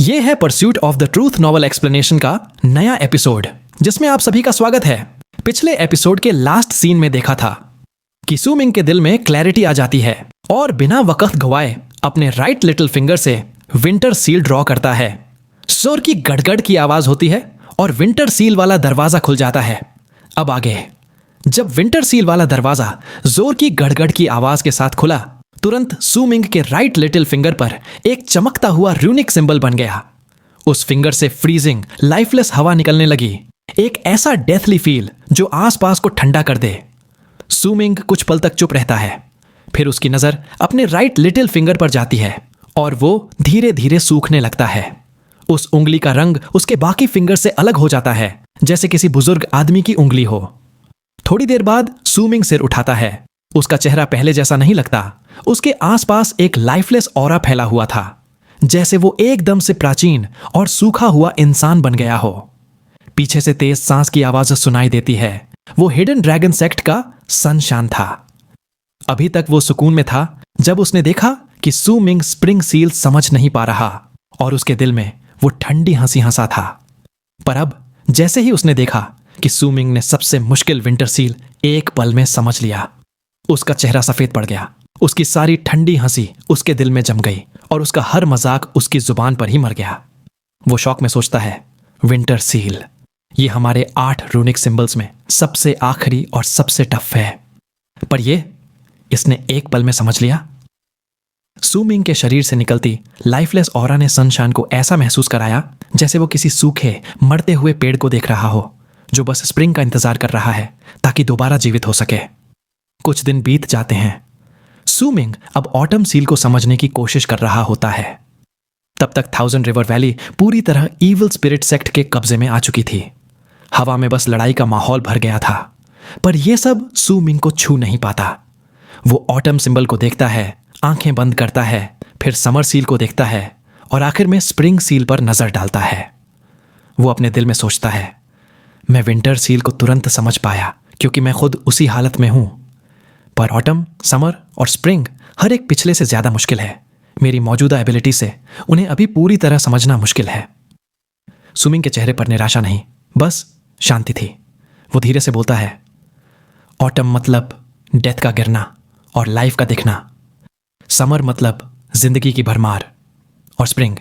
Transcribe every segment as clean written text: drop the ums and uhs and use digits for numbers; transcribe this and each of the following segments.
ये है pursuit of the truth novel explanation का नया एपिसोड, जिसमें आप सभी का स्वागत है। पिछले एपिसोड के लास्ट सीन में देखा था कि सू मिंग के दिल में क्लैरिटी आ जाती है और बिना वक्त गवाए अपने राइट लिटिल फिंगर से विंटर सील ड्रॉ करता है। जोर की गड़गड़ की आवाज होती है और विंटर सील वाला दरवाजा खुल जाता है। अब आगे, जब विंटर सील वाला दरवाजा जोर की गड़गड़ की आवाज के साथ खुला, तुरंत सू मिंग के राइट लिटिल फिंगर पर एक चमकता हुआ रूनिक सिंबल बन गया। उस फिंगर से फ्रीजिंग लाइफलेस हवा निकलने लगी, एक ऐसा डेथली फील जो आसपास को ठंडा कर दे। सू मिंग कुछ पल तक चुप रहता है, फिर उसकी नजर अपने राइट लिटिल फिंगर पर जाती है और वो धीरे धीरे सूखने लगता है। उस उंगली का रंग उसके बाकी फिंगर से अलग हो जाता है, जैसे किसी बुजुर्ग आदमी की उंगली हो। थोड़ी देर बाद सू मिंग सिर उठाता है। उसका चेहरा पहले जैसा नहीं लगता। उसके आसपास एक लाइफलेस ऑरा फैला हुआ था, जैसे वो एकदम से प्राचीन और सूखा हुआ इंसान बन गया हो। पीछे से तेज सांस की आवाज सुनाई देती है। वो हिडन ड्रैगन सेक्ट का सनशान था। अभी तक वो सुकून में था जब उसने देखा कि सू मिंग स्प्रिंग सील समझ नहीं पा रहा और उसके दिल में वो ठंडी हंसी हंसा था। पर अब जैसे ही उसने देखा कि सू मिंग ने सबसे मुश्किल विंटर सील एक पल में समझ लिया, उसका चेहरा सफेद पड़ गया। उसकी सारी ठंडी हंसी उसके दिल में जम गई और उसका हर मजाक उसकी जुबान पर ही मर गया। वो शौक में सोचता है, विंटर सील, ये हमारे 8 रूनिक सिंबल्स में सबसे आखिरी और सबसे टफ है, पर इसने एक पल में समझ लिया। सू मिंग के शरीर से निकलती लाइफलेस ऑरा ने सनशाइन को ऐसा महसूस कराया जैसे वो किसी सूखे मरते हुए पेड़ को देख रहा हो, जो बस स्प्रिंग का इंतजार कर रहा है ताकि दोबारा जीवित हो सके। कुछ दिन बीत जाते हैं। सू मिंग अब ऑटम सील को समझने की कोशिश कर रहा होता है। तब तक थाउजेंड रिवर वैली पूरी तरह ईविल स्पिरिट सेक्ट के कब्जे में आ चुकी थी। हवा में बस लड़ाई का माहौल भर गया था, पर यह सब सू मिंग को छू नहीं पाता। वो ऑटम सिंबल को देखता है, आंखें बंद करता है, फिर समर सील को देखता है और आखिर में स्प्रिंग सील पर नजर डालता है। वो अपने दिल में सोचता है, मैं विंटर सील को तुरंत समझ पाया क्योंकि मैं खुद उसी हालत में हूं, पर ऑटम, समर और स्प्रिंग हर एक पिछले से ज्यादा मुश्किल है। मेरी मौजूदा एबिलिटी से उन्हें अभी पूरी तरह समझना मुश्किल है। सू मिंग के चेहरे पर निराशा नहीं, बस शांति थी। वो धीरे से बोलता है, ऑटम मतलब डेथ का गिरना और लाइफ का दिखना, समर मतलब जिंदगी की भरमार, और स्प्रिंग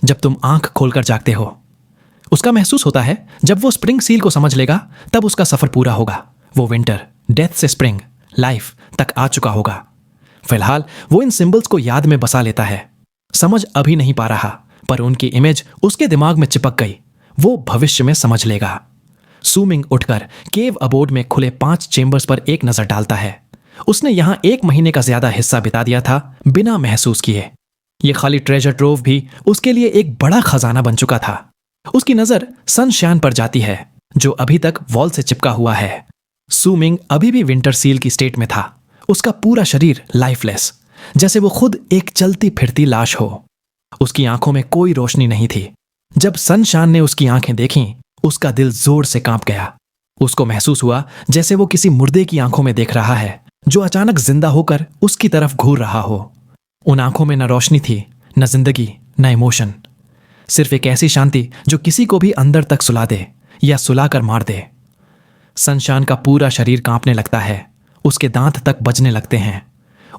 जब तुम आंख खोलकर जागते हो। उसका महसूस होता है जब वो स्प्रिंग सील को समझ लेगा तब उसका सफर पूरा होगा। वो विंटर, डेथ से स्प्रिंग, लाइफ तक आ चुका होगा। फिलहाल वो इन सिंबल्स को याद में बसा लेता है। समझ अभी नहीं पा रहा, पर उनकी इमेज उसके दिमाग में चिपक गई। वो भविष्य में समझ लेगा। सू मिंग उठकर केव अबोर्ड में खुले 5 चेंबर्स पर एक नजर डालता है। उसने यहां 1 महीने का ज्यादा हिस्सा बिता दिया था बिना महसूस किए। ये खाली ट्रेजर ट्रोव भी उसके लिए एक बड़ा खजाना बन चुका था। उसकी नजर सनशाइन पर जाती है, जो अभी तक वॉल से चिपका हुआ है। सू मिंग अभी भी विंटर सील की स्टेट में था। उसका पूरा शरीर लाइफलेस, जैसे वो खुद एक चलती फिरती लाश हो। उसकी आंखों में कोई रोशनी नहीं थी। जब सनशाइन ने उसकी आंखें देखीं, उसका दिल जोर से कांप गया। उसको महसूस हुआ जैसे वो किसी मुर्दे की आंखों में देख रहा है, जो अचानक जिंदा होकर उसकी तरफ घूर रहा हो। उन आंखों में न रोशनी थी, न जिंदगी, न इमोशन, सिर्फ एक ऐसी शांति जो किसी को भी अंदर तक सुला दे या सुलाकर मार दे। सनशाइन का पूरा शरीर कांपने लगता है, उसके दांत तक बजने लगते हैं।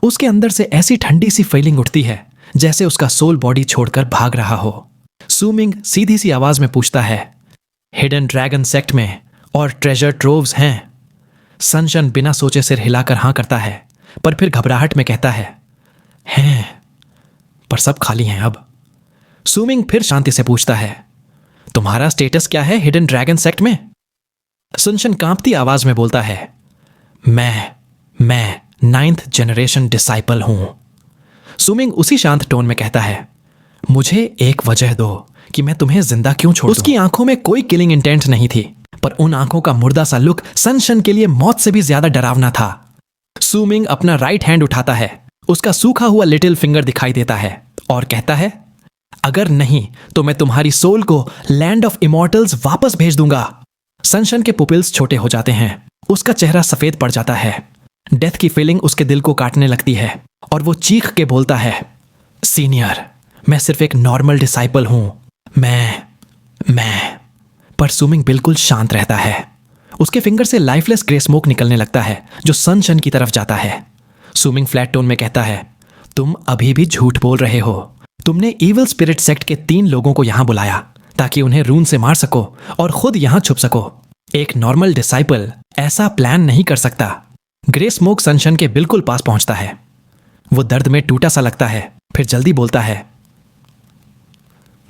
उसके अंदर से ऐसी ठंडी सी फीलिंग उठती है जैसे उसका सोल बॉडी छोड़कर भाग रहा हो। सू मिंग सीधी सी आवाज में पूछता है, हिडन ड्रैगन सेक्ट में और ट्रेजर ट्रोव्स हैं? सनशाइन बिना सोचे सिर हिलाकर हां करता है, पर फिर घबराहट में कहता है, हैं, पर सब खाली हैं अब। सू मिंग फिर शांति से पूछता है, तुम्हारा स्टेटस क्या है हिडन ड्रैगन सेक्ट में? सनशाइन कांपती आवाज में बोलता है, मैं 9th जनरेशन डिसाइपल हूं। सू मिंग उसी शांत टोन में कहता है, मुझे एक वजह दो कि मैं तुम्हें जिंदा क्यों छोड़ दूं। उसकी आंखों में कोई किलिंग इंटेंट नहीं थी, पर उन आंखों का मुर्दा सा लुक सनशाइन के लिए मौत से भी ज्यादा डरावना था। सू मिंग अपना राइट हैंड उठाता है। उसका सूखा हुआ लिटिल फिंगर दिखाई देता है और कहता है, अगर नहीं तो मैं तुम्हारी सोल को लैंड ऑफ इमॉर्टल्स वापस भेज दूंगा। सनशाइन के पुपिल्स छोटे हो जाते हैं। उसका चेहरा सफेद पड़ जाता है। डेथ की फीलिंग उसके दिल को काटने लगती है और वो चीख के बोलता है, सीनियर, मैं सिर्फ एक नॉर्मल डिसाइपल हूं। मैं पर सुमिंग बिल्कुल शांत रहता है। उसके फिंगर से लाइफलेस ग्रे स्मोक निकलने लगता है जो सनशन की तरफ जाता है। सुमिंग फ्लैट टोन में कहता है, तुम अभी भी झूठ बोल रहे हो। तुमने इविल स्पिरिट सेक्ट के 3 लोगों को यहां बुलाया ताकि उन्हें रून से मार सको और खुद यहां छुप सको। एक नॉर्मल डिसाइपल ऐसा प्लान नहीं कर सकता। ग्रे स्मोक सनशन के बिल्कुल पास पहुंचता है। वो दर्द में टूटा सा लगता है, फिर जल्दी बोलता है,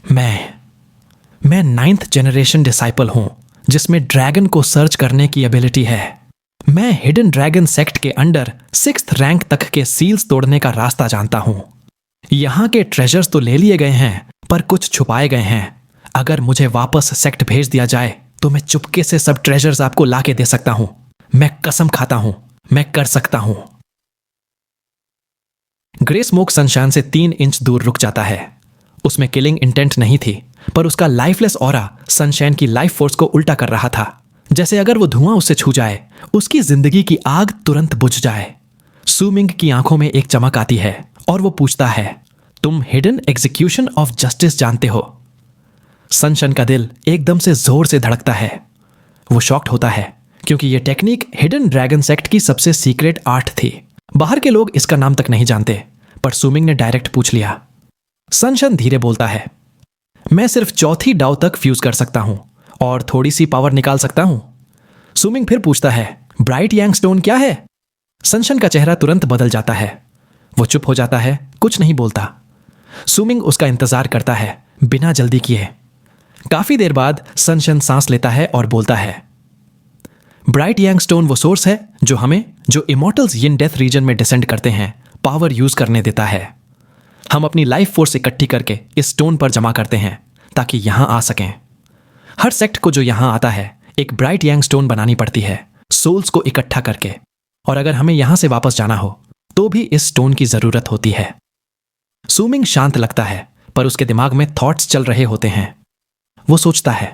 मैं 9th जनरेशन डिसाइपल हूं जिसमें ड्रैगन को सर्च करने की एबिलिटी है। मैं हिडन ड्रैगन सेक्ट के अंडर 6th रैंक तक के सील्स तोड़ने का रास्ता जानता हूं। यहां के ट्रेजर्स तो ले लिए गए हैं पर कुछ छुपाए गए हैं। अगर मुझे वापस सेक्ट भेज दिया जाए तो मैं चुपके से सब ट्रेजर्स आपको लाके दे सकता हूं। मैं कसम खाता हूं, मैं कर सकता हूं। ग्रे स्मोक सनशाइन से 3 इंच दूर रुक जाता है। उसमें किलिंग इंटेंट नहीं थी, पर उसका लाइफलेस ऑरा सनशाइन की लाइफ फोर्स को उल्टा कर रहा था। जैसे अगर वो धुआं उससे छू जाए, उसकी जिंदगी की आग तुरंत बुझ जाए। सुमिंग की आंखों में एक चमक आती है और वो पूछता है, तुम हिडन एग्जीक्यूशन ऑफ जस्टिस जानते हो? सनशाइन का दिल एकदम से जोर से धड़कता है। वो शॉक्ड होता है क्योंकि ये टेक्निक हिडन ड्रैगन सेक्ट की सबसे सीक्रेट आर्ट थी। बाहर के लोग इसका नाम तक नहीं जानते, पर सुमिंग ने डायरेक्ट पूछ लिया। सनशाइन धीरे बोलता है, मैं सिर्फ 4थी डाउ तक फ्यूज कर सकता हूं और थोड़ी सी पावर निकाल सकता हूं। सुमिंग फिर पूछता है, ब्राइट यांग स्टोन क्या है? सनशाइन का चेहरा तुरंत बदल जाता है। वो चुप हो जाता है, कुछ नहीं बोलता। सुमिंग उसका इंतजार करता है बिना जल्दी किए। काफी देर बाद सनशाइन सांस लेता है और बोलता है, ब्राइट यांग स्टोन वो सोर्स है जो इमॉर्टल्स यिन डेथ रीजन में डिसेंड करते हैं पावर यूज करने देता है। हम अपनी लाइफ फोर्स इकट्ठी करके इस स्टोन पर जमा करते हैं ताकि यहां आ सकें। हर सेक्ट को जो यहां आता है एक ब्राइट यांग स्टोन बनानी पड़ती है सोल्स को इकट्ठा करके, और अगर हमें यहां से वापस जाना हो तो भी इस स्टोन की जरूरत होती है। सुमिंग शांत लगता है, पर उसके दिमाग में थॉट्स चल रहे होते हैं। वो सोचता है,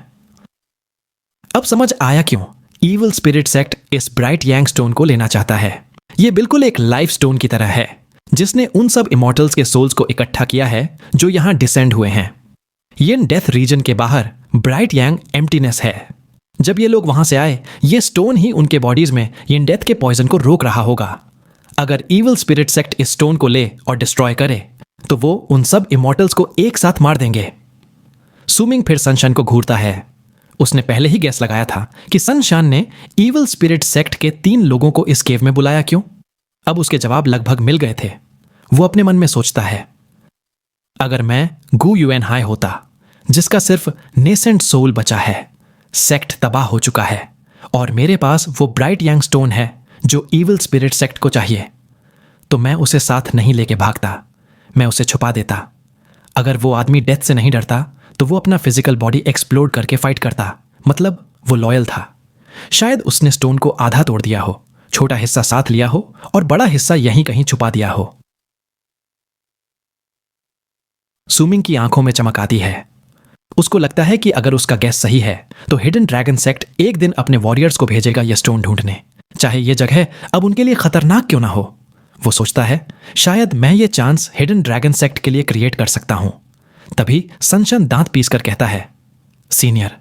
अब समझ आया क्यों इविल स्पिरिट सेक्ट इस ब्राइट यांग स्टोन को लेना चाहता है। यह बिल्कुल एक लाइफ स्टोन की तरह है जिसने उन सब इमॉर्टल्स के सोल्स को इकट्ठा किया है जो यहां डिसेंड हुए हैं। यिन डेथ रीजन के बाहर ब्राइट यांग एम्प्टीनेस है। जब ये लोग वहां से आए, ये स्टोन ही उनके बॉडीज में यिन डेथ के पॉइजन को रोक रहा होगा। अगर इविल स्पिरिट सेक्ट इस स्टोन को ले और डिस्ट्रॉय करे तो वो उन सब इमॉर्टल्स को एक साथ मार देंगे। सुमिंग फिर सनशाइन को घूरता है। उसने पहले ही गैस लगाया था कि सनशाइन ने इविल स्पिरिट सेक्ट के 3 लोगों को इस केव में बुलाया क्यों। अब उसके जवाब लगभग मिल गए थे। वो अपने मन में सोचता है, अगर मैं गु युएन हाई होता जिसका सिर्फ नेसेंट सोल बचा है, सेक्ट तबाह हो चुका है और मेरे पास वो ब्राइट यांग स्टोन है जो इविल स्पिरिट सेक्ट को चाहिए, तो मैं उसे साथ नहीं लेके भागता, मैं उसे छुपा देता। अगर वो आदमी डेथ से नहीं डरता तो वो अपना फिजिकल बॉडी एक्सप्लोड करके फाइट करता। मतलब वो लॉयल था। शायद उसने स्टोन को आधा तोड़ दिया हो, छोटा हिस्सा साथ लिया हो और बड़ा हिस्सा यहीं कहीं छुपा दिया हो। सुमिंग की आंखों में चमक आती है। उसको लगता है कि अगर उसका गैस सही है तो हिडन ड्रैगन सेक्ट एक दिन अपने वॉरियर्स को भेजेगा यह स्टोन ढूंढने, चाहे यह जगह अब उनके लिए खतरनाक क्यों ना हो। वो सोचता है, शायद मैं ये चांस हिडन ड्रैगन सेक्ट के लिए क्रिएट कर सकता हूं। तभी सनशाइन दांत पीसकर कहता है, सीनियर,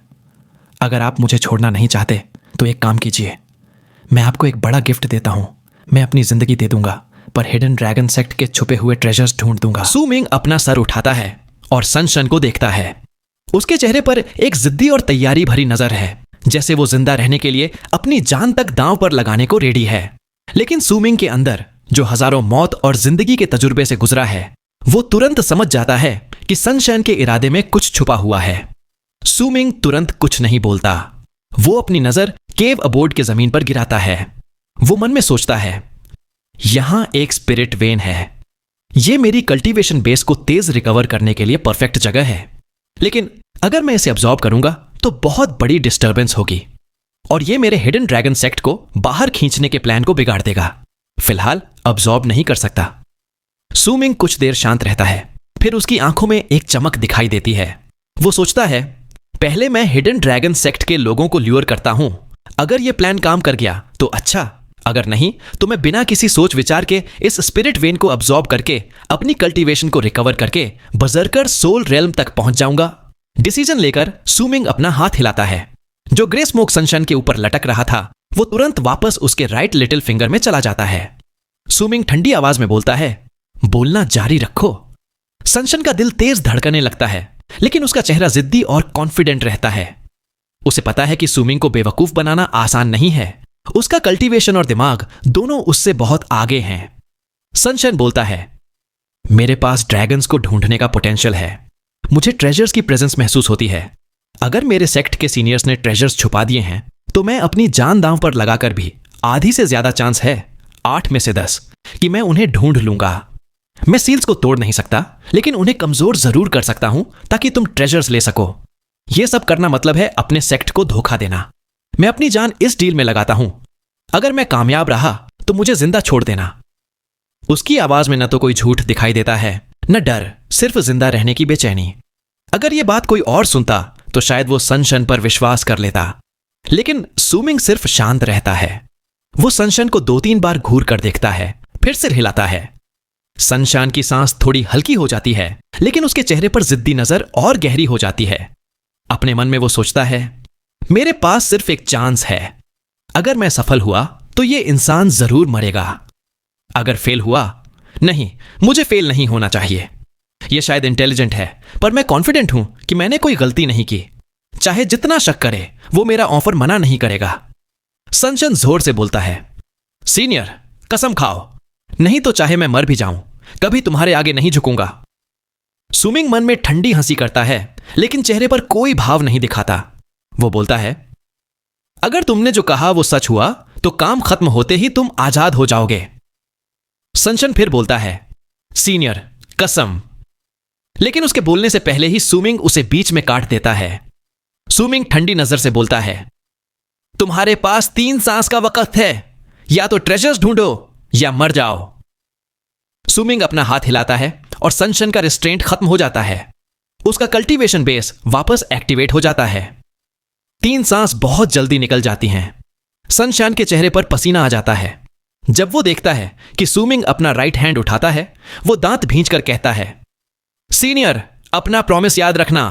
अगर आप मुझे छोड़ना नहीं चाहते तो एक काम कीजिए, मैं आपको एक बड़ा गिफ्ट देता हूं। मैं अपनी जिंदगी दे दूंगा, पर हिडन ड्रैगन सेक्ट के छुपे हुए ट्रेजर्स ढूंढ दूंगा। सुमिंग अपना सर उठाता है और सनशाइन को देखता है। उसके चेहरे पर एक जिद्दी और तैयारी भरी नजर है, जैसे वो जिंदा रहने के लिए अपनी जान तक दांव पर लगाने को रेडी है। लेकिन सुमिंग के अंदर, जो हजारों मौत और जिंदगी के तजुर्बे से गुजरा है, वो तुरंत समझ जाता है कि सनशाइन के इरादे में कुछ छुपा हुआ है। सुमिंग तुरंत कुछ नहीं बोलता। वो अपनी नजर केव अबोर्ड के जमीन पर गिराता है। वो मन में सोचता है, यहां एक स्पिरिट वेन है। ये मेरी कल्टीवेशन बेस को तेज रिकवर करने के लिए परफेक्ट जगह है। लेकिन अगर मैं इसे अब्सॉर्ब करूंगा तो बहुत बड़ी डिस्टर्बेंस होगी और ये मेरे हिडन ड्रैगन सेक्ट को बाहर खींचने के प्लान को बिगाड़ देगा। फिलहाल अब्सॉर्ब नहीं कर सकता। सुमिंग कुछ देर शांत रहता है, फिर उसकी आंखों में एक चमक दिखाई देती है। वो सोचता है, पहले मैं हिडन ड्रैगन सेक्ट के लोगों को ल्यूर करता हूं। अगर यह प्लान काम कर गया तो अच्छा, अगर नहीं तो मैं बिना किसी सोच विचार के इस स्पिरिट वेन को अब्सॉर्ब करके अपनी कल्टीवेशन को रिकवर करके बजर्कर सोल रेल्म तक पहुंच जाऊंगा। डिसीजन लेकर सुमिंग अपना हाथ हिलाता है। जो ग्रे स्मोक सनशाइन के ऊपर लटक रहा था वो तुरंत वापस उसके राइट लिटिल फिंगर में चला जाता है। सुमिंग ठंडी आवाज में बोलता है, बोलना जारी रखो। सनशाइन का दिल तेज धड़कने लगता है, लेकिन उसका चेहरा जिद्दी और कॉन्फिडेंट रहता है। उसे पता है कि सुमिंग को बेवकूफ बनाना आसान नहीं है। उसका कल्टीवेशन और दिमाग दोनों उससे बहुत आगे हैं। सनशाइन बोलता है, मेरे पास ड्रैगन्स को ढूंढने का पोटेंशियल है। मुझे ट्रेजर्स की प्रेजेंस महसूस होती है। अगर मेरे सेक्ट के सीनियर्स ने ट्रेजर्स छुपा दिए हैं तो मैं अपनी जान दांव पर लगाकर भी आधी से ज्यादा चांस है, 8 में से 10, कि मैं उन्हें ढूंढ लूंगा। मैं सील्स को तोड़ नहीं सकता, लेकिन उन्हें कमजोर जरूर कर सकता हूं ताकि तुम ट्रेजर्स ले सको। यह सब करना मतलब है अपने सेक्ट को धोखा देना। मैं अपनी जान इस डील में लगाता हूं। अगर मैं कामयाब रहा तो मुझे जिंदा छोड़ देना। उसकी आवाज में न तो कोई झूठ दिखाई देता है न डर, सिर्फ जिंदा रहने की बेचैनी। अगर यह बात कोई और सुनता तो शायद वो सनशाइन पर विश्वास कर लेता, लेकिन सुमिंग सिर्फ शांत रहता है। वो सनशाइन को 2-3 बार घूर कर देखता है, फिर सिर हिलाता है। सनशाइन की सांस थोड़ी हल्की हो जाती है, लेकिन उसके चेहरे पर जिद्दी नजर और गहरी हो जाती है। अपने मन में वो सोचता है, मेरे पास सिर्फ एक चांस है। अगर मैं सफल हुआ तो ये इंसान जरूर मरेगा। अगर फेल हुआ, नहीं, मुझे फेल नहीं होना चाहिए। यह शायद इंटेलिजेंट है, पर मैं कॉन्फिडेंट हूं कि मैंने कोई गलती नहीं की। चाहे जितना शक करे, वो मेरा ऑफर मना नहीं करेगा। सनशाइन जोर से बोलता है, सीनियर, कसम खाओ, नहीं तो चाहे मैं मर भी जाऊं, कभी तुम्हारे आगे नहीं झुकूंगा। सुमिंग मन में ठंडी हंसी करता है, लेकिन चेहरे पर कोई भाव नहीं दिखाता। वो बोलता है, अगर तुमने जो कहा वो सच हुआ तो काम खत्म होते ही तुम आजाद हो जाओगे। सनशाइन फिर बोलता है, सीनियर, कसम। लेकिन उसके बोलने से पहले ही सुमिंग उसे बीच में काट देता है। सुमिंग ठंडी नजर से बोलता है, तुम्हारे पास 3 सांस का वक्त है, या तो ट्रेजर्स ढूंढो या मर जाओ। सुमिंग अपना हाथ हिलाता है और सनशाइन का रिस्ट्रेंट खत्म हो जाता है। उसका कल्टीवेशन बेस वापस एक्टिवेट हो जाता है। 3 सांस बहुत जल्दी निकल जाती हैं। सनशाइन के चेहरे पर पसीना आ जाता है। जब वो देखता है कि सुमिंग अपना राइट हैंड उठाता है, वो दांत भींचकर कहता है, सीनियर, अपना प्रॉमिस याद रखना।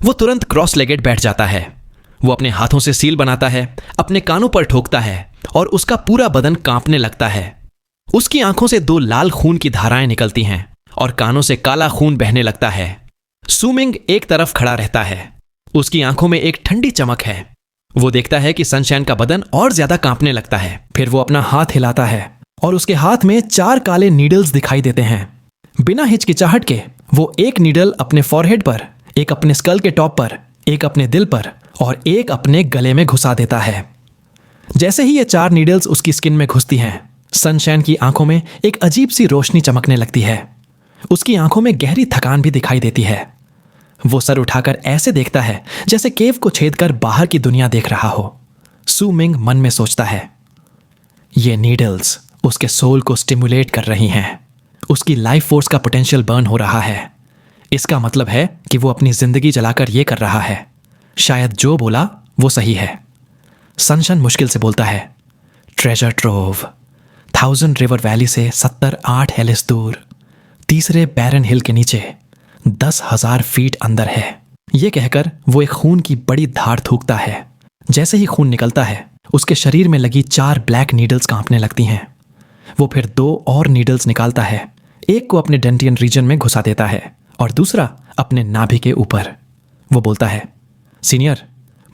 वो तुरंत क्रॉस लेगेड बैठ जाता है। वो अपने हाथों से सील बनाता है, अपने कानों पर ठोकता है और उसका पूरा बदन कांपने लगता है। उसकी आंखों से 2 लाल खून की धाराएं निकलती हैं और कानों से काला खून बहने लगता है। सुमिंग एक तरफ खड़ा रहता है। उसकी आंखों में एक ठंडी चमक है। वो देखता है कि सनशाइन का बदन और ज्यादा कांपने लगता है। फिर वो अपना हाथ हिलाता है और उसके हाथ में 4 काले नीडल्स दिखाई देते हैं। बिना हिचकिचाहट के वो एक नीडल अपने फॉरहेड पर, एक अपने स्कल के टॉप पर, एक अपने दिल पर और एक अपने गले में घुसा देता है। जैसे ही ये 4 नीडल्स उसकी स्किन में घुसती हैं, सनशाइन की आंखों में एक अजीब सी रोशनी चमकने लगती है। उसकी आंखों में गहरी थकान भी दिखाई देती है। वो सर उठाकर ऐसे देखता है जैसे केव को छेद कर बाहर की दुनिया देख रहा हो। सुमिंग मन में सोचता है, ये नीडल्स उसके सोल को स्टिमुलेट कर रही हैं। उसकी लाइफ फोर्स का पोटेंशियल बर्न हो रहा है। इसका मतलब है कि वो अपनी जिंदगी जलाकर ये कर रहा है। शायद जो बोला वो सही है। सनशाइन मुश्किल से बोलता है, ट्रेजर ट्रोव 1000 रिवर वैली से 70-8 हेलिस दूर, तीसरे बैरन हिल के नीचे 10,000 फीट अंदर है। ये कहकर वो एक खून की बड़ी धार थूकता है। जैसे ही खून निकलता है, उसके शरीर में लगी 4 ब्लैक नीडल्स कांपने लगती हैं। वो फिर 2 और नीडल्स निकालता है। एक को अपने डेंटियन रीजन में घुसा देता है और दूसरा अपने नाभि के ऊपर। वो बोलता है, सीनियर,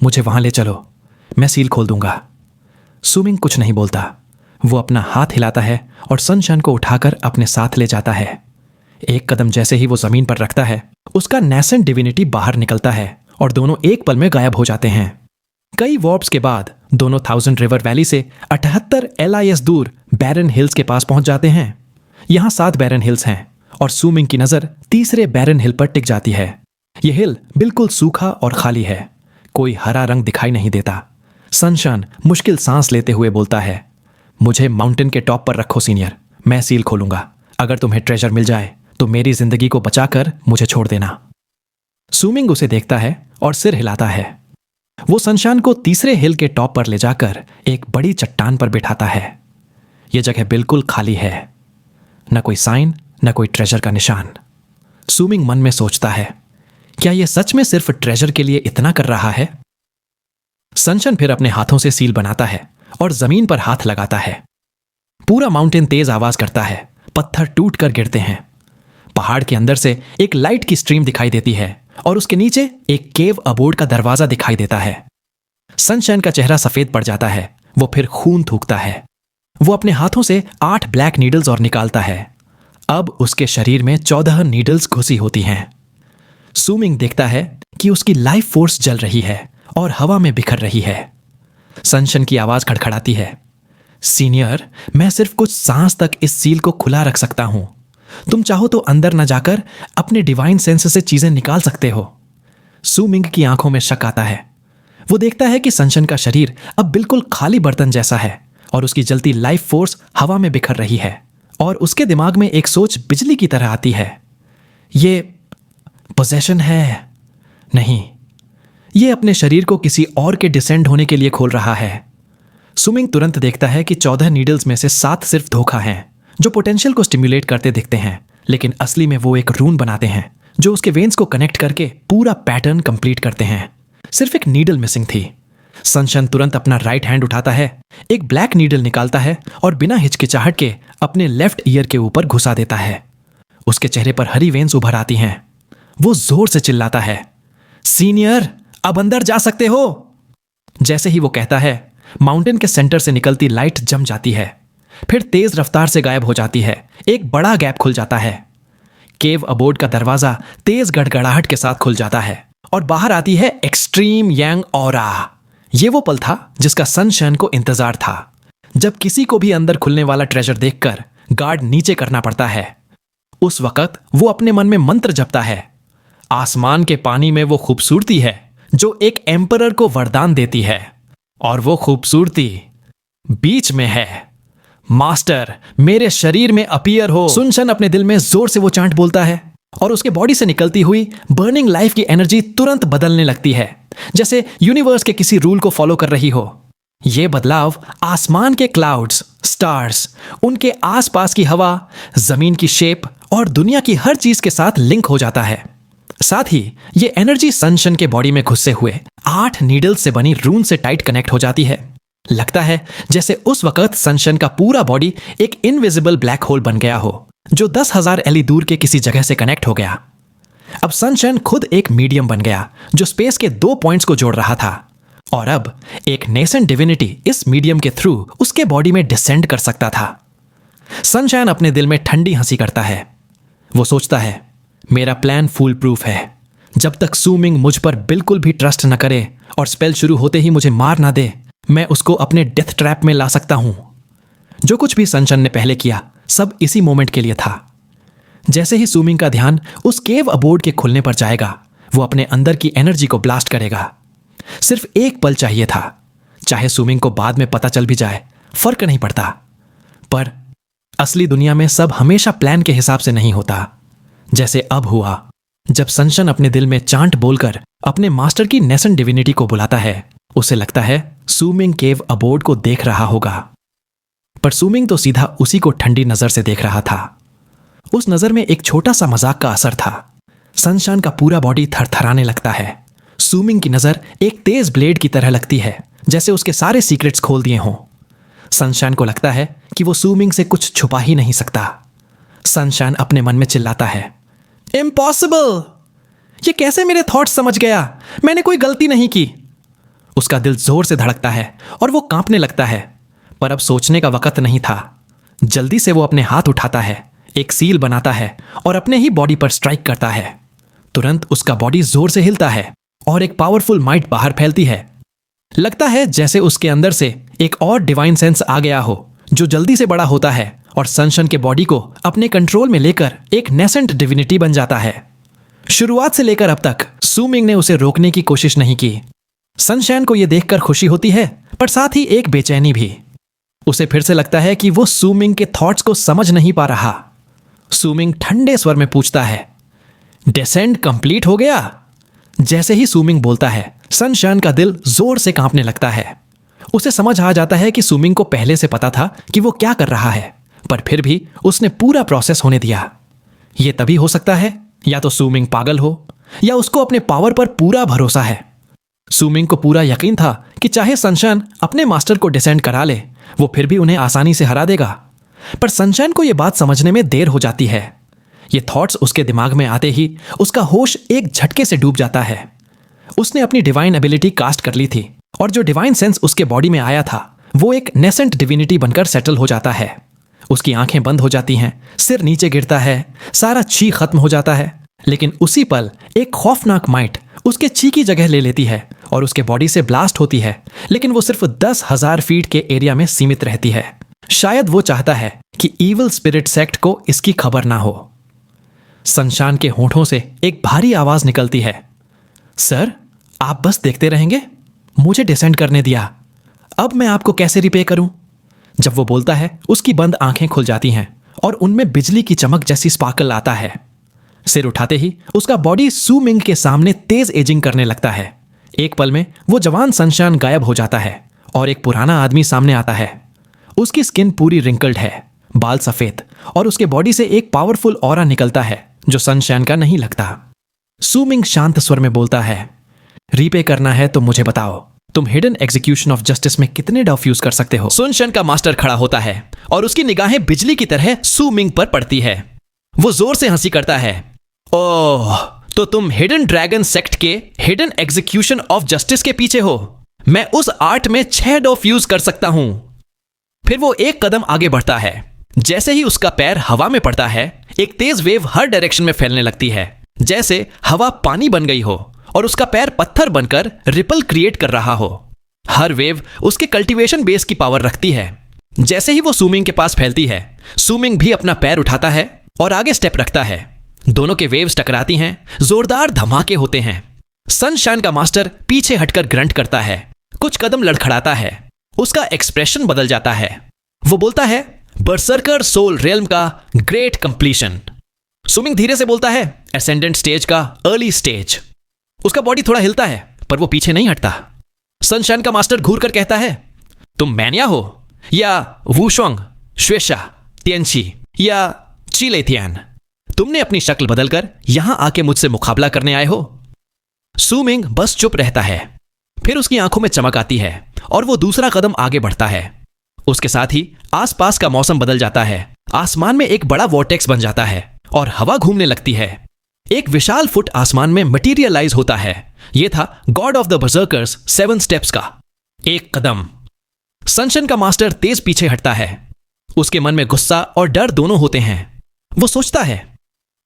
मुझे वहां ले चलो, मैं सील खोल दूंगा। सुमिंग कुछ नहीं बोलता। वो अपना हाथ हिलाता है और सनशाइन को उठाकर अपने साथ ले जाता है। एक कदम जैसे ही वो जमीन पर रखता है, उसका नेसेंट डिविनिटी बाहर निकलता है और दोनों एक पल में गायब हो जाते हैं। कई वॉर्प्स के बाद दोनों 1000 रिवर वैली से 78 LIS दूर बैरन हिल्स के पास पहुंच जाते हैं। यहां 7 बैरन हिल्स हैं और सुमिंग की नजर तीसरे बैरन हिल पर टिक जाती है। यह हिल बिल्कुल सूखा और खाली है। कोई हरा रंग दिखाई नहीं देता। सनशाइन मुश्किल सांस लेते हुए बोलता है, मुझे माउंटेन के टॉप पर रखो सीनियर, मैं सील खोलूंगा। अगर तुम्हें ट्रेजर मिल जाए तो मेरी जिंदगी को बचाकर मुझे छोड़ देना। सुमिंग उसे देखता है और सिर हिलाता है। वो सनशाइन को तीसरे हिल के टॉप पर ले जाकर एक बड़ी चट्टान पर बिठाता है। यह जगह बिल्कुल खाली है, न कोई साइन, न कोई ट्रेजर का निशान। सूमिंग मन में सोचता है, क्या यह सच में सिर्फ ट्रेजर के लिए इतना कर रहा है? सनशन फिर अपने हाथों से सील बनाता है और जमीन पर हाथ लगाता है। पूरा माउंटेन तेज आवाज करता है, पत्थर टूट कर गिरते हैं। पहाड़ के अंदर से एक लाइट की स्ट्रीम दिखाई देती है और उसके नीचे एक केव अबोर्ड का दरवाजा दिखाई देता है। सनशाइन का चेहरा सफेद पड़ जाता है, वो फिर खून थूकता है। वो अपने हाथों से 8 ब्लैक नीडल्स और निकालता है। अब उसके शरीर में 14 नीडल्स घुसी होती हैं। सूमिंग देखता है कि उसकी लाइफ फोर्स जल रही है और हवा में बिखर रही है। सनशन की आवाज खड़खड़ाती है, सीनियर, मैं सिर्फ कुछ सांस तक इस सील को खुला रख सकता हूं। तुम चाहो तो अंदर न जाकर अपने डिवाइन सेंस से चीजें निकाल सकते हो। सूमिंग की आंखों में शक आता है। वो देखता है कि सनशन का शरीर अब बिल्कुल खाली बर्तन जैसा है और उसकी जलती लाइफ फोर्स हवा में बिखर रही है। और उसके दिमाग में एक सोच बिजली की तरह आती है, ये पोजेशन है? नहीं, ये अपने शरीर को किसी और के डिसेंड होने के लिए खोल रहा है। सूमिंग तुरंत देखता है कि 14 नीडल्स में से 7 सिर्फ धोखा हैं, जो पोटेंशियल को स्टिम्युलेट करते दिखते हैं, लेकिन असली में वो एक रून बनाते हैं जो उसके वेन्स को कनेक्ट करके पूरा पैटर्न कंप्लीट करते हैं। सिर्फ एक नीडल मिसिंग थी। सनशन तुरंत अपना राइट हैंड उठाता है, एक ब्लैक नीडल निकालता है और बिना हिचकिचाहट के अपने लेफ्ट ईयर के ऊपर घुसा देता है। उसके चेहरे पर हरी वेन्स उभर आती हैं। वो जोर से चिल्लाता है, सीनियर, अब अंदर जा सकते हो। जैसे ही वो कहता है, माउंटेन के सेंटर से निकलती लाइट जम जाती है, फिर तेज रफ्तार से गायब हो जाती है। एक बड़ा गैप खुल जाता है। केव अबोर्ड का दरवाजा तेज गड़गड़ाहट के साथ खुल जाता है और बाहर आती है एक्सट्रीम यांग ऑरा। ये वो पल था जिसका सनशाइन को इंतजार था, जब किसी को भी अंदर खुलने वाला ट्रेजर देखकर गार्ड नीचे करना पड़ता है। उस वक्त वो अपने मन में मंत्र जपता है, आसमान के पानी में वो खूबसूरती है जो एक एम्परर को वरदान देती है, और वो खूबसूरती बीच में है। मास्टर, मेरे शरीर में अपीयर हो। सुनशन अपने दिल में जोर से वो चांट बोलता है और उसके बॉडी से निकलती हुई बर्निंग लाइफ की एनर्जी तुरंत बदलने लगती है, जैसे यूनिवर्स के किसी रूल को फॉलो कर रही हो। यह बदलाव आसमान के क्लाउड्स, स्टार्स, उनके आसपास की हवा, जमीन की शेप और दुनिया की हर चीज के साथ लिंक हो जाता है। साथ ही ये एनर्जी सनशन के बॉडी में घुसे हुए 8 नीडल्स से बनी रून से टाइट कनेक्ट हो जाती है। लगता है जैसे उस वक्त सनशन का पूरा बॉडी एक इनविजिबल ब्लैक होल बन गया हो, जो 10,000 एली दूर के किसी जगह से कनेक्ट हो गया। अब सनशन खुद एक मीडियम बन गया जो स्पेस के 2 पॉइंट्स को जोड़ रहा था, और अब एक नेसेंट डिविनिटी इस मीडियम के थ्रू उसके बॉडी में डिसेंड कर सकता था। सनशाइन अपने दिल में ठंडी हंसी करता है। वो सोचता है, मेरा प्लान फूल प्रूफ है। जब तक सूमिंग मुझ पर बिल्कुल भी ट्रस्ट न करे और स्पेल शुरू होते ही मुझे मार ना दे, मैं उसको अपने डेथ ट्रैप में ला सकता हूं। जो कुछ भी सनशन ने पहले किया, सब इसी मोमेंट के लिए था। जैसे ही सूमिंग का ध्यान उस केव अबोर्ड के खुलने पर जाएगा, वो अपने अंदर की एनर्जी को ब्लास्ट करेगा। सिर्फ एक पल चाहिए था, चाहे सूमिंग को बाद में पता चल भी जाए, फर्क नहीं पड़ता। पर असली दुनिया में सब हमेशा प्लान के हिसाब से नहीं होता, जैसे अब हुआ जब सनशन अपने दिल में चांट बोलकर अपने मास्टर की नेसेंट डिविनिटी को बुलाता है। उसे लगता है सूमिंग केव अबोर्ड को देख रहा होगा, पर सूमिंग तो सीधा उसी को ठंडी नजर से देख रहा था। उस नजर में एक छोटा सा मजाक का असर था। सनशाइन का पूरा बॉडी थरथराने लगता है। सूमिंग की नजर एक तेज ब्लेड की तरह लगती है, जैसे उसके सारे सीक्रेट्स खोल दिए हों। सनशाइन को लगता है कि वो सूमिंग से कुछ छुपा ही नहीं सकता। सनशाइन अपने मन में चिल्लाता है, इम्पॉसिबल! ये कैसे मेरे थॉट्स समझ गया? मैंने कोई गलती नहीं की। उसका दिल जोर से धड़कता है और वो कांपने लगता है, पर अब सोचने का वक्त नहीं था। जल्दी से वो अपने हाथ उठाता है, एक सील बनाता है और अपने ही बॉडी पर स्ट्राइक करता है। तुरंत उसका बॉडी जोर से हिलता है और एक पावरफुल माइट बाहर फैलती है। लगता है जैसे उसके अंदर से एक और डिवाइन सेंस आ गया हो, जो जल्दी से बड़ा होता है और सनशन के बॉडी को अपने कंट्रोल में लेकर एक नेसेंट डिविनिटी बन जाता है। शुरुआत से लेकर अब तक सूमिंग ने उसे रोकने की कोशिश नहीं की। सनशाइन को यह देखकर खुशी होती है, पर साथ ही एक बेचैनी भी। उसे फिर से लगता है कि वो सूमिंग के थॉट्स को समझ नहीं पा रहा। सूमिंग ठंडे स्वर में पूछता है, डिसेंड कंप्लीट हो गया? जैसे ही सूमिंग बोलता है, सनशाइन का दिल जोर से कांपने लगता है। उसे समझ आ जाता है कि सुमिंग को पहले से पता था कि वो क्या कर रहा है, पर फिर भी उसने पूरा प्रोसेस होने दिया। यह तभी हो सकता है या तो सुमिंग पागल हो या उसको अपने पावर पर पूरा भरोसा है। सुमिंग को पूरा यकीन था कि चाहे सनशाइन अपने मास्टर को डिसेंड करा ले, वो फिर भी उन्हें आसानी से हरा देगा। पर सनशाइन को यह बात समझने में देर हो जाती है। ये थॉट्स उसके दिमाग में आते ही उसका होश एक झटके से डूब जाता है। उसने अपनी डिवाइन एबिलिटी कास्ट कर ली थी और जो डिवाइन सेंस उसके बॉडी में आया था वो एक नेसेंट डिविनिटी बनकर सेटल हो जाता है। उसकी आंखें बंद हो जाती हैं, सिर नीचे गिरता है, सारा ची खत्म हो जाता है। लेकिन उसी पल एक खौफनाक माइट उसके ची की जगह ले लेती है और उसके बॉडी से ब्लास्ट होती है, लेकिन वो सिर्फ 10,000 फीट के एरिया में सीमित रहती है। शायद वो चाहता है कि इविल स्पिरिट सेक्ट को इसकी खबर ना हो। सनशाइन के होठों से एक भारी आवाज निकलती है, सर आप बस देखते रहेंगे? मुझे डिसेंड करने दिया, अब मैं आपको कैसे रिपे करूं? जब वो बोलता है उसकी बंद आंखें खुल जाती हैं और उनमें बिजली की चमक जैसी स्पार्कल आता है। सिर उठाते ही उसका बॉडी सू मिंग के सामने तेज एजिंग करने लगता है। एक पल में वो जवान सनशाइन गायब हो जाता है और एक पुराना आदमी सामने आता है। उसकी स्किन पूरी रिंकल्ड है, बाल सफेद और उसके बॉडी से एक पावरफुल ऑरा निकलता है जो सनशाइन का नहीं लगता। सू मिंग शांत स्वर में बोलता है, रीपे करना है तो मुझे बताओ, तुम हिडन एग्जीक्यूशन ऑफ जस्टिस में कितने डफ यूज कर सकते हो? सनशाइन का मास्टर खड़ा होता है और उसकी निगाहें बिजली की तरह सू मिंग पर पड़ती है। वो जोर से हंसी करता है, ओह तो तुम हिडन ड्रैगन सेक्ट के हिडन एग्जीक्यूशन ऑफ जस्टिस के पीछे हो? मैं उस आर्ट में 6 डॉफ यूज कर सकता हूं। फिर वो एक कदम आगे बढ़ता है। जैसे ही उसका पैर हवा में पड़ता है एक तेज वेव हर डायरेक्शन में फैलने लगती है, जैसे हवा पानी बन गई हो और उसका पैर पत्थर बनकर रिपल क्रिएट कर रहा हो। हर वेव उसके कल्टीवेशन बेस की पावर रखती है। जैसे ही वो सुमिंग के पास फैलती है, सुमिंग भी अपना पैर उठाता है और आगे स्टेप रखता है। दोनों के वेव्स टकराती हैं, जोरदार धमाके होते हैं। सनशाइन का मास्टर पीछे हटकर ग्रंट करता है, कुछ कदम लड़खड़ाता है, उसका एक्सप्रेशन बदल जाता है। वो बोलता है, बर्सर्कर सोल रियल्म का ग्रेट कंप्लीशन। सुमिंग धीरे से बोलता है, एसेंडेंट स्टेज का अर्ली स्टेज। उसका बॉडी थोड़ा हिलता है पर वो पीछे नहीं हटता। सनशाइन का मास्टर घूर कर कहता है, तुम मैनिया हो या वुशोंग, श्वेशा, तियनशी या चिलेथियन? तुमने अपनी शक्ल बदलकर यहां आके मुझसे मुकाबला करने आए हो? सुमिंग बस चुप रहता है। फिर उसकी आंखों में चमक आती है और वो दूसरा कदम आगे बढ़ता है। उसके साथ ही आसपास का मौसम बदल जाता है। आसमान में एक बड़ा वॉर्टेक्स बन जाता है और हवा घूमने लगती है। एक विशाल फुट आसमान में मटीरियलाइज होता है। यह था गॉड ऑफ द बर्सर्कर्स 7 स्टेप्स का एक कदम। सनशाइन का मास्टर तेज पीछे हटता है। उसके मन में गुस्सा और डर दोनों होते हैं। वो सोचता है,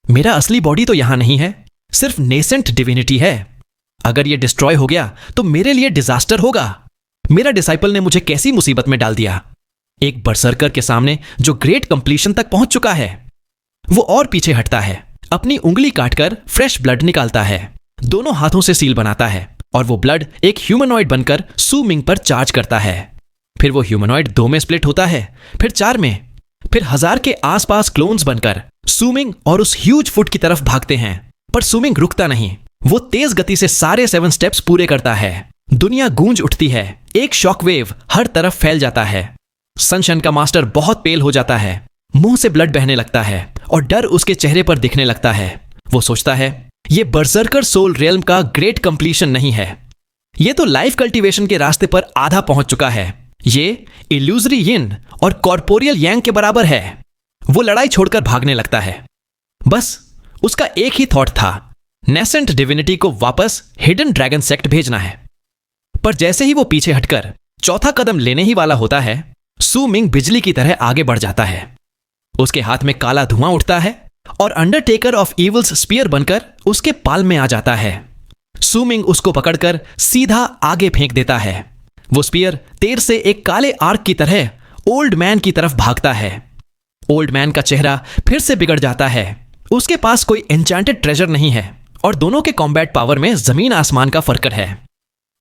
मेरा असली बॉडी तो यहां नहीं है, सिर्फ नेसेंट डिविनिटी है। अगर यह डिस्ट्रॉय हो गया तो मेरे लिए डिजास्टर होगा। मेरा डिसाइपल ने मुझे कैसी मुसीबत में डाल दिया। एक बर्सर्कर के सामने जो ग्रेट कंप्लीशन तक पहुंच चुका है। वो और पीछे हटता है, अपनी उंगली काटकर फ्रेश ब्लड निकालता है, दोनों हाथों से सील बनाता है और वो ब्लड एक ह्यूमनॉइड बनकर सू मिंग पर चार्ज करता है। फिर वो ह्यूमनॉइड 2 में स्प्लिट होता है, फिर 4 में, फिर 1000 के आसपास क्लोन्स बनकर सू मिंग और उस ह्यूज फुट की तरफ भागते हैं। पर सू मिंग रुकता नहीं। वो तेज गति से सारे 7 स्टेप्स पूरे करता है। दुनिया गूंज उठती है, एक शॉकवेव हर तरफ फैल जाता है। सनशाइन का मास्टर बहुत पेल हो जाता है, मुंह से ब्लड बहने लगता है और डर उसके चेहरे पर दिखने लगता है। वो सोचता है, ये बर्सर्कर सोल रियल्म का ग्रेट कंप्लीशन नहीं है, ये तो लाइफ कल्टीवेशन के रास्ते पर आधा पहुंच चुका है। ये इल्यूजरी यिन और कॉर्पोरियल यांग के बराबर है। वो लड़ाई छोड़कर भागने लगता है। बस उसका एक ही थॉट था, नेसेंट डिविनिटी को वापस हिडन ड्रैगन सेक्ट भेजना है। पर जैसे ही वो पीछे हटकर चौथा कदम लेने ही वाला होता है, सू मिंग बिजली की तरह आगे बढ़ जाता है। उसके हाथ में काला धुआं उठता है और अंडरटेकर ऑफ इविल्स स्पीयर बनकर उसके पाल में आ जाता है। सू मिंग उसको पकड़कर सीधा आगे फेंक देता है। वो स्पीयर तेर से एक काले आर्क की तरह ओल्ड मैन की तरफ भागता है। ओल्ड मैन का चेहरा फिर से बिगड़ जाता है। उसके पास कोई एन्चेंटेड ट्रेजर नहीं है और दोनों के कॉम्बैट पावर में जमीन आसमान का फर्क है।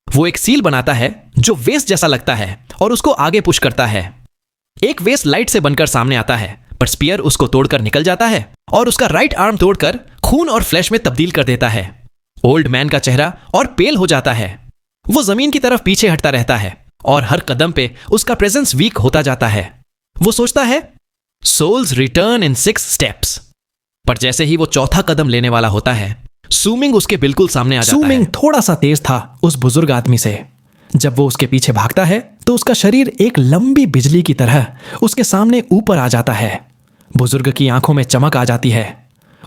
वो एक सील बनाता है जो वेस्ट जैसा लगता है और उसको आगे पुश करता है। एक वेस्ट लाइट से बनकर सामने आता है, पर स्पीयर उसको तोड़कर निकल जाता है और उसका राइट आर्म तोड़कर खून और फ्लैश में तब्दील कर देता है। ओल्ड मैन का चेहरा और पेल हो जाता है। वो जमीन की तरफ पीछे हटता रहता है और हर कदम पे उसका प्रेजेंस वीक होता जाता है। वो सोचता है सोल्स रिटर्न इन 6 स्टेप्स। पर जैसे ही वो चौथा कदम लेने वाला होता है, सूमिंग उसके बिल्कुल सामने आ जाता है। सूमिंग थोड़ा सा तेज था उस बुजुर्ग आदमी से। जब वो उसके पीछे भागता है तो उसका शरीर एक लंबी बिजली की तरह उसके सामने ऊपर आ जाता है। बुजुर्ग की आंखों में चमक आ जाती है।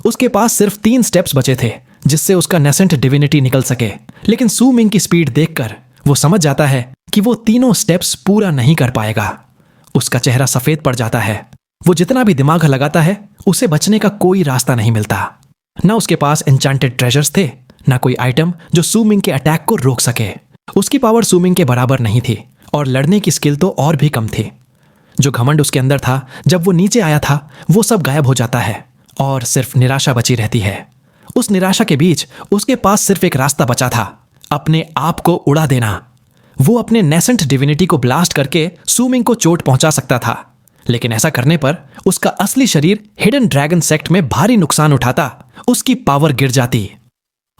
उसके पास सिर्फ 3 स्टेप्स बचे थे जिससे उसका नेसेंट डिविनिटी निकल सके, लेकिन सूमिंग की स्पीड देखकर वो समझ जाता है कि वो तीनों स्टेप्स पूरा नहीं कर पाएगा। उसका चेहरा सफेद पड़ जाता है। वो जितना भी दिमाग लगाता है उसे बचने का कोई रास्ता नहीं मिलता। न उसके पास एन्चांटेड ट्रेजर्स थे, न कोई आइटम जो सूमिंग के अटैक को रोक सके। उसकी पावर सूमिंग के बराबर नहीं थी और लड़ने की स्किल तो और भी कम थी। जो घमंड उसके अंदर था, जब वो नीचे आया था वो सब गायब हो जाता है और सिर्फ निराशा बची रहती है। उस निराशा के बीच उसके पास सिर्फ एक रास्ता बचा था, अपने आप को उड़ा देना। वो अपने नेसेंट डिविनिटी को ब्लास्ट करके सूमिंग को चोट पहुंचा सकता था, लेकिन ऐसा करने पर उसका असली शरीर हिडन ड्रैगन सेक्ट में भारी नुकसान उठाता, उसकी पावर गिर जाती।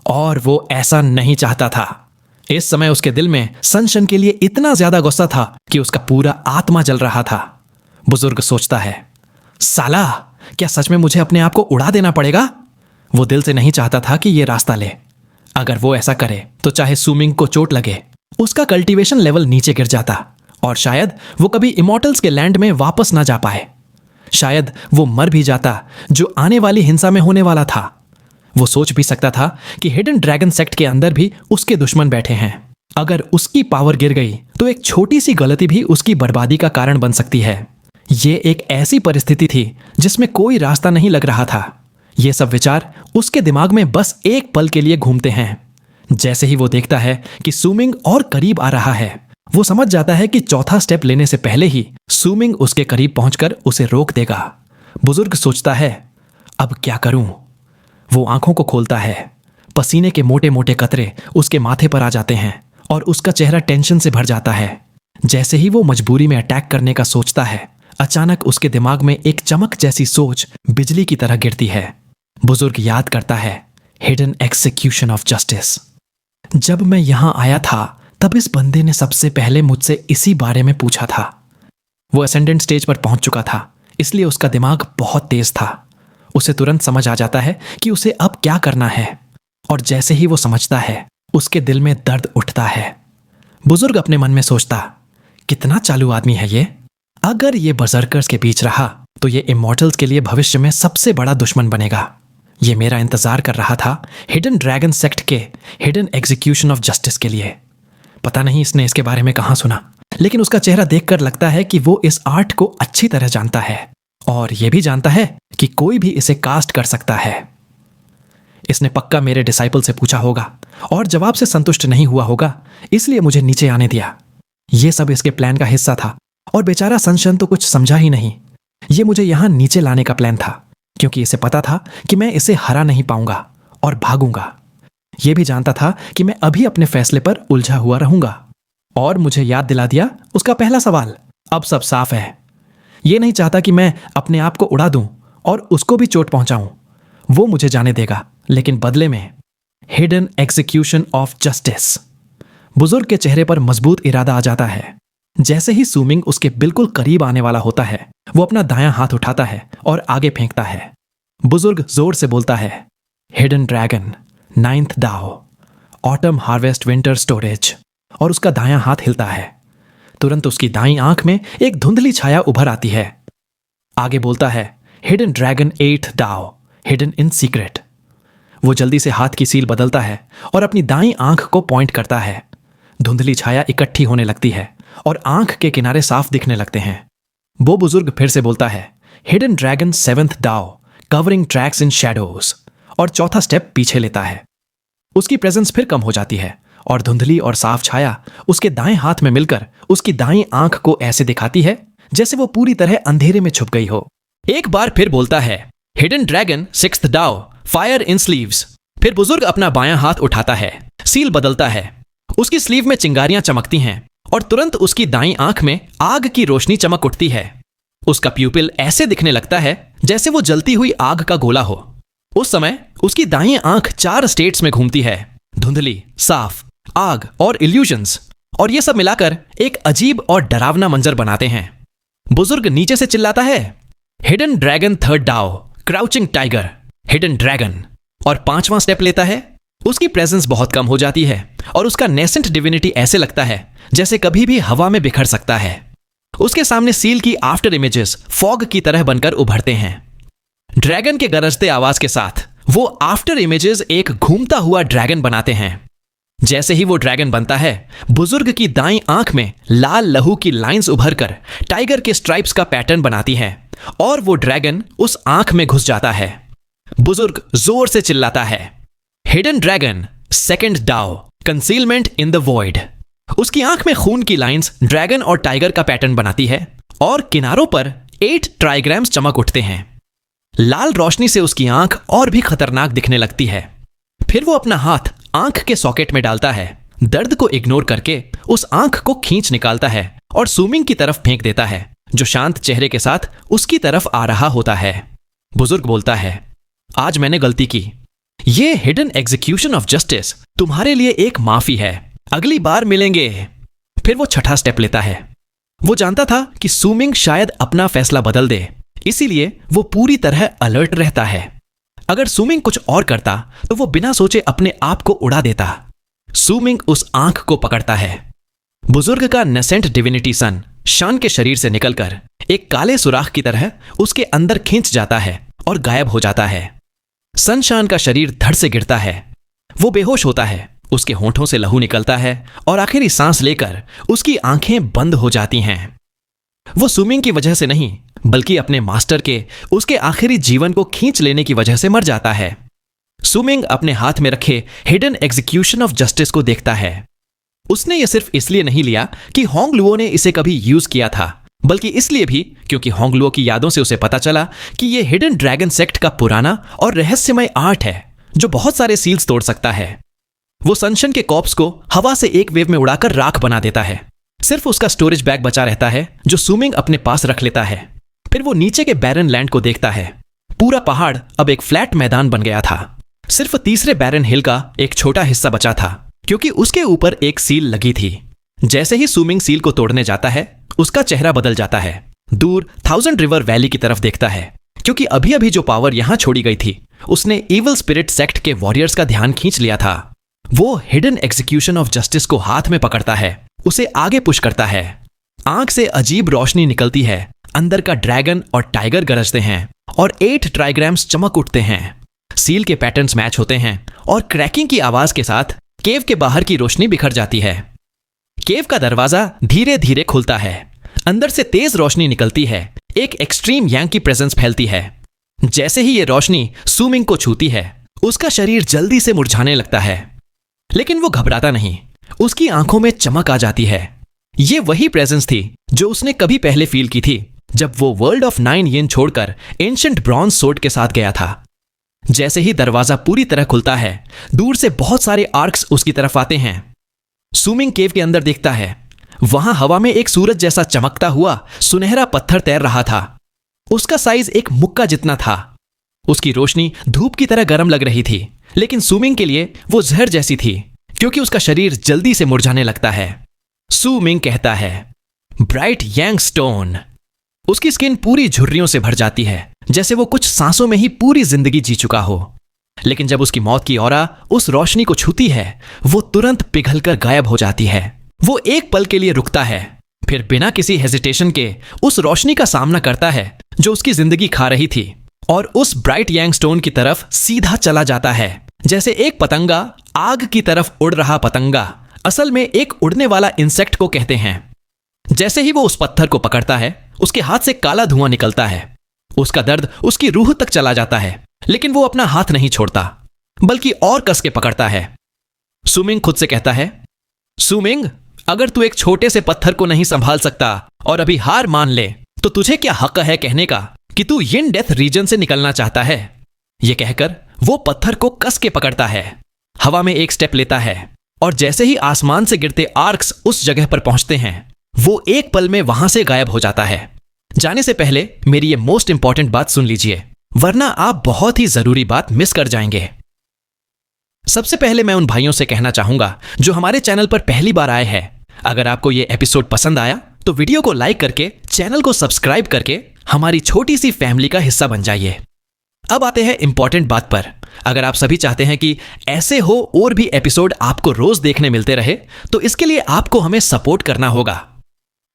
और वो ऐसा नहीं चाहता था। इस समय उसके दिल में सनशन के लिए इतना ज्यादा गुस्सा था कि उसका पूरा आत्मा जल रहा था। बुजुर्ग सोचता है, साला, क्या सच में मुझे अपने आप को उड़ा देना पड़ेगा? वो दिल से नहीं चाहता था कि ये रास्ता ले। अगर वो ऐसा करे तो चाहे सूमिंग को चोट लगे, उसका कल्टीवेशन लेवल नीचे गिर जाता और शायद वो कभी इमॉर्टल्स के लैंड में वापस ना जा पाए। शायद वो मर भी जाता जो आने वाली हिंसा में होने वाला था। वो सोच भी सकता था कि हिडन ड्रैगन सेक्ट के अंदर भी उसके दुश्मन बैठे हैं। अगर उसकी पावर गिर गई तो एक छोटी सी गलती भी उसकी बर्बादी का कारण बन सकती है। ये एक ऐसी परिस्थिति थी जिसमें कोई रास्ता नहीं लग रहा था। ये सब विचार उसके दिमाग में बस एक पल के लिए घूमते हैं। जैसे ही वो देखता है कि सूमिंग और करीब आ रहा है, वो समझ जाता है कि चौथा स्टेप लेने से पहले ही सूमिंग उसके करीब पहुंचकर उसे रोक देगा। बुजुर्ग सोचता है, अब क्या करूं? वो आंखों को खोलता है। पसीने के मोटे मोटे कतरे उसके माथे पर आ जाते हैं और उसका चेहरा टेंशन से भर जाता है। जैसे ही वो मजबूरी में अटैक करने का सोचता है, अचानक उसके दिमाग में एक चमक जैसी सोच बिजली की तरह गिरती है। बुजुर्ग याद करता है, हिडन एग्जीक्यूशन ऑफ जस्टिस। जब मैं यहां आया था तब इस बंदे ने सबसे पहले मुझसे इसी बारे में पूछा था। वो असेंडेंट स्टेज पर पहुंच चुका था, इसलिए उसका दिमाग बहुत तेज था। उसे तुरंत समझ आ जाता है कि उसे अब क्या करना है, और जैसे ही वो समझता है उसके दिल में दर्द उठता है। बुजुर्ग अपने मन में सोचता, कितना चालू आदमी है ये। अगर ये बर्जर्कर्स के बीच रहा तो ये इमॉर्टल्स के लिए भविष्य में सबसे बड़ा दुश्मन बनेगा। ये मेरा इंतजार कर रहा था हिडन ड्रैगन सेक्ट के हिडन एग्जीक्यूशन ऑफ जस्टिस के लिए। पता नहीं इसने इसके बारे में कहां सुना, लेकिन उसका चेहरा देखकर लगता है कि वो इस आर्ट को अच्छी तरह जानता है और यह भी जानता है कि कोई भी इसे कास्ट कर सकता है। इसने पक्का मेरे डिसाइपल से पूछा होगा और जवाब से संतुष्ट नहीं हुआ होगा, इसलिए मुझे नीचे आने दिया। यह सब इसके प्लान का हिस्सा था और बेचारा सनशन तो कुछ समझा ही नहीं। यह मुझे यहां नीचे लाने का प्लान था क्योंकि इसे पता था कि मैं इसे हरा नहीं पाऊंगा और भागूंगा। यह भी जानता था कि मैं अभी अपने फैसले पर उलझा हुआ रहूंगा। और मुझे याद दिला दिया उसका पहला सवाल। अब सब साफ है। यह नहीं चाहता कि मैं अपने आप को उड़ा दूं और उसको भी चोट पहुंचाऊं। वो मुझे जाने देगा, लेकिन बदले में हिडन एग्जीक्यूशन ऑफ जस्टिस। बुजुर्ग के चेहरे पर मजबूत इरादा आ जाता है। जैसे ही सूमिंग उसके बिल्कुल करीब आने वाला होता है, वो अपना दायां हाथ उठाता है और आगे फेंकता है। बुजुर्ग जोर से बोलता है, हिडन ड्रैगन 9th डाओ, ऑटम हार्वेस्ट विंटर स्टोरेज, और उसका दायां हाथ हिलता है। तुरंत उसकी दाईं आंख में एक धुंधली छाया उभर आती है। आगे बोलता है, हिडन ड्रैगन 8th डाओ, हिडन इन सीक्रेट। वो जल्दी से हाथ की सील बदलता है और अपनी दाईं आंख को पॉइंट करता है। धुंधली छाया इकट्ठी होने लगती है और आंख के किनारे साफ दिखने लगते हैं। वो बुजुर्ग फिर से बोलता है, हिडन ड्रैगन 7th डाओ, कवरिंग ट्रैक्स इन शैडोज, और चौथा स्टेप पीछे लेता है। उसकी प्रेजेंस फिर कम हो जाती है और धुंधली और साफ छाया उसके दाएं हाथ में मिलकर उसकी दाईं आंख को ऐसे दिखाती है जैसे वो पूरी तरह अंधेरे में छुप गई हो। एक बार फिर बोलता है, हिडन ड्रैगन 6th डाओ, फायर इन स्लीव्स। फिर बुजुर्ग अपना बायां हाथ उठाता है, सील बदलता है। उसकी स्लीव में चिंगारियां चमकती हैं और तुरंत उसकी दाईं आंख में आग की रोशनी चमक उठती है। उसका प्यूपिल ऐसे दिखने लगता है जैसे वो जलती हुई आग का गोला हो। उस समय उसकी दाईं आंख 4 स्टेट्स में घूमती है, धुंधली, साफ, आग और इल्यूजन्स। और ये सब मिलाकर एक अजीब और डरावना मंजर बनाते हैं। बुजुर्ग नीचे से चिल्लाता है, हिडन ड्रैगन थर्ड डाओ, क्राउचिंग टाइगर, हिडन ड्रैगन, और 5वां स्टेप लेता है। उसकी प्रेजेंस बहुत कम हो जाती है और उसका नेसेंट डिविनिटी ऐसे लगता है जैसे कभी भी हवा में बिखर सकता है। उसके सामने सील की आफ्टर इमेजेस फॉग की तरह बनकर उभरते हैं। ड्रैगन के गरजते आवाज के साथ वो आफ्टर इमेजेस एक घूमता हुआ ड्रैगन बनाते हैं। जैसे ही वो ड्रैगन बनता है, बुजुर्ग की दाईं आंख में लाल लहू की लाइंस उभरकर टाइगर के स्ट्राइप्स का पैटर्न बनाती है और वो ड्रैगन उस आंख में घुस जाता है। बुजुर्ग जोर से चिल्लाता है, hidden dragon second Dao, concealment in the void. उसकी आंख में खून की लाइंस ड्रैगन और टाइगर का पैटर्न बनाती है और किनारों पर 8 ट्राइग्राम्स चमक उठते हैं। लाल रोशनी से उसकी आंख और भी खतरनाक दिखने लगती है। फिर वो अपना हाथ आंख के सॉकेट में डालता है, दर्द को इग्नोर करके उस आंख को खींच निकालता है और सुमिंग की तरफ फेंक देता है, जो शांत चेहरे के साथ उसकी तरफ आ रहा होता है। बुजुर्ग बोलता है, आज मैंने गलती की। ये हिडन एग्जीक्यूशन ऑफ जस्टिस तुम्हारे लिए एक माफी है, अगली बार मिलेंगे। फिर वो 6ठा स्टेप लेता है। वो जानता था कि सुमिंग शायद अपना फैसला बदल दे, इसीलिए वो पूरी तरह अलर्ट रहता है। अगर सुमिंग कुछ और करता तो वो बिना सोचे अपने आप को उड़ा देता। सुमिंग उस आंख को पकड़ता है। बुजुर्ग का नेसेंट डिविनिटी सन शान के शरीर से निकलकर एक काले सुराख की तरह उसके अंदर खींच जाता है और गायब हो जाता है। सनशान का शरीर धड़ से गिरता है। वो बेहोश होता है, उसके होंठों से लहू निकलता है और आखिरी सांस लेकर उसकी आंखें बंद हो जाती हैं। वो सुमिंग की वजह से नहीं, बल्कि अपने मास्टर के उसके आखिरी जीवन को खींच लेने की वजह से मर जाता है। सुमिंग अपने हाथ में रखे हिडन एग्जीक्यूशन ऑफ जस्टिस को देखता है। उसने यह सिर्फ इसलिए नहीं लिया कि होंगलुओ ने इसे कभी यूज किया था, बल्कि इसलिए भी क्योंकि होंगलुओ की यादों से उसे पता चला कि यह हिडन ड्रैगन सेक्ट का पुराना और रहस्यमय आर्ट है जो बहुत सारे सील्स तोड़ सकता है। वो सनशन के कॉप्स को हवा से एक वेव में उड़ाकर राख बना देता है। सिर्फ उसका स्टोरेज बैग बचा रहता है जो सुमिंग अपने पास रख लेता है। फिर वो नीचे के बैरन लैंड को देखता है। पूरा पहाड़ अब एक फ्लैट मैदान बन गया था। सिर्फ तीसरे बैरन हिल का एक छोटा हिस्सा बचा था, क्योंकि उसके ऊपर एक सील लगी थी। जैसे ही सुमिंग सील को तोड़ने जाता है, उसका चेहरा बदल जाता है। दूर 1000 रिवर वैली की तरफ देखता है, क्योंकि अभी अभी जो पावर यहां छोड़ी गई थी उसने इविल स्पिरिट सेक्ट के वॉरियर्स का ध्यान खींच लिया था। वो हिडन एग्जीक्यूशन ऑफ जस्टिस को हाथ में पकड़ता है, उसे आगे पुश करता है। आंख से अजीब रोशनी निकलती है, अंदर का ड्रैगन और टाइगर गरजते हैं और 8 ट्राइग्राम्स चमक उठते हैं। सील के पैटर्न्स मैच होते हैं और क्रैकिंग की आवाज के साथ केव के बाहर की रोशनी बिखर जाती है। केव का दरवाजा धीरे धीरे खुलता है। अंदर से तेज रोशनी निकलती है। एक एक्सट्रीम यांग की प्रेजेंस फैलती है। जैसे ही ये रोशनी सुमिंग को छूती है, उसका शरीर जल्दी से मुरझाने लगता है, लेकिन वो घबराता नहीं। उसकी आंखों में चमक आ जाती है। ये वही प्रेजेंस थी जो उसने कभी पहले फील की थी जब वो वर्ल्ड ऑफ 9 येन छोड़कर एंशिएंट ब्रॉन्ज सोर्ड के साथ गया था। जैसे ही दरवाजा पूरी तरह खुलता है, दूर से बहुत सारे आर्क्स उसकी तरफ आते हैं। सुमिंग केव के अंदर देखता है, वहां हवा में एक सूरज जैसा चमकता हुआ सुनहरा पत्थर तैर रहा था। उसका साइज एक मुक्का जितना था। उसकी रोशनी धूप की तरह गर्म लग रही थी, लेकिन सुमिंग के लिए वो जहर जैसी थी, क्योंकि उसका शरीर जल्दी से मुरझाने लगता है। सुमिंग कहता है, ब्राइट यांग स्टोन। उसकी स्किन पूरी झुर्रियों से भर जाती है, जैसे वो कुछ सांसों में ही पूरी जिंदगी जी चुका हो। लेकिन जब उसकी मौत की ऑरा उस रोशनी को छूती है, वो तुरंत पिघलकर गायब हो जाती है। वो एक पल के लिए रुकता है, फिर बिना किसी हेजिटेशन के उस रोशनी का सामना करता है जो उसकी जिंदगी खा रही थी, और उस ब्राइट यांग स्टोन की तरफ सीधा चला जाता है, जैसे एक पतंगा आग की तरफ उड़ रहा पतंगा। असल में एक उड़ने वाला इंसेक्ट को कहते हैं। जैसे ही वो उस पत्थर को पकड़ता है, उसके हाथ से काला धुआं निकलता है। उसका दर्द उसकी रूह तक चला जाता है, लेकिन वो अपना हाथ नहीं छोड़ता, बल्कि और कस के पकड़ता है। सुमिंग खुद से कहता है, सुमिंग, अगर तू एक छोटे से पत्थर को नहीं संभाल सकता और अभी हार मान ले, तो तुझे क्या हक है कहने का कि तू यिन डेथ रीजन से निकलना चाहता है। यह कहकर वो पत्थर को कस के पकड़ता है, हवा में एक स्टेप लेता है, और जैसे ही आसमान से गिरते आर्क्स उस जगह पर पहुंचते हैं, वो एक पल में वहां से गायब हो जाता है। जाने से पहले मेरी ये मोस्ट इंपॉर्टेंट बात सुन लीजिए, वरना आप बहुत ही जरूरी बात मिस कर जाएंगे। सबसे पहले मैं उन भाइयों से कहना चाहूंगा जो हमारे चैनल पर पहली बार आए हैं, अगर आपको ये एपिसोड पसंद आया तो वीडियो को लाइक करके चैनल को सब्सक्राइब करके हमारी छोटी सी फैमिली का हिस्सा बन जाइए। अब आते हैं इंपॉर्टेंट बात पर। अगर आप सभी चाहते हैं कि ऐसे हो और भी एपिसोड आपको रोज देखने मिलते रहे, तो इसके लिए आपको हमें सपोर्ट करना होगा।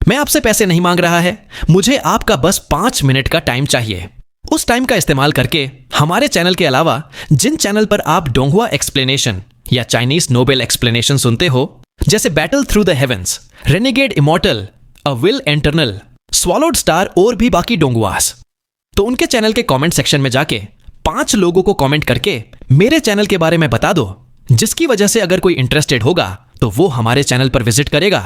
मैं आपसे पैसे नहीं मांग रहा है, मुझे आपका बस 5 मिनट का टाइम चाहिए। उस टाइम का इस्तेमाल करके हमारे चैनल के अलावा जिन चैनल पर आप डोंगहुआ एक्सप्लेनेशन या चाइनीज नोबेल एक्सप्लेनेशन सुनते हो, जैसे battle through the heavens, renegade immortal, a will eternal, swallowed star और भी बाकी डोंगुआस, तो उनके चैनल के कमेंट सेक्शन में जाके 5 लोगों को कमेंट करके मेरे चैनल के बारे में बता दो, जिसकी वजह से अगर कोई इंटरेस्टेड होगा तो वो हमारे चैनल पर विजिट करेगा।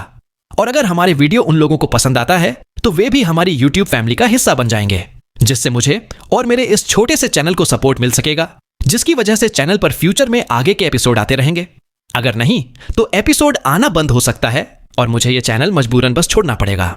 और अगर हमारे वीडियो उन लोगों को पसंद आता है तो वे भी हमारी YouTube फैमिली का हिस्सा बन जाएंगे, जिससे मुझे और मेरे इस छोटे से चैनल को सपोर्ट मिल सकेगा, जिसकी वजह से चैनल पर फ्यूचर में आगे के एपिसोड आते रहेंगे। अगर नहीं तो एपिसोड आना बंद हो सकता है और मुझे ये चैनल मजबूरन बस छोड़ना पड़ेगा।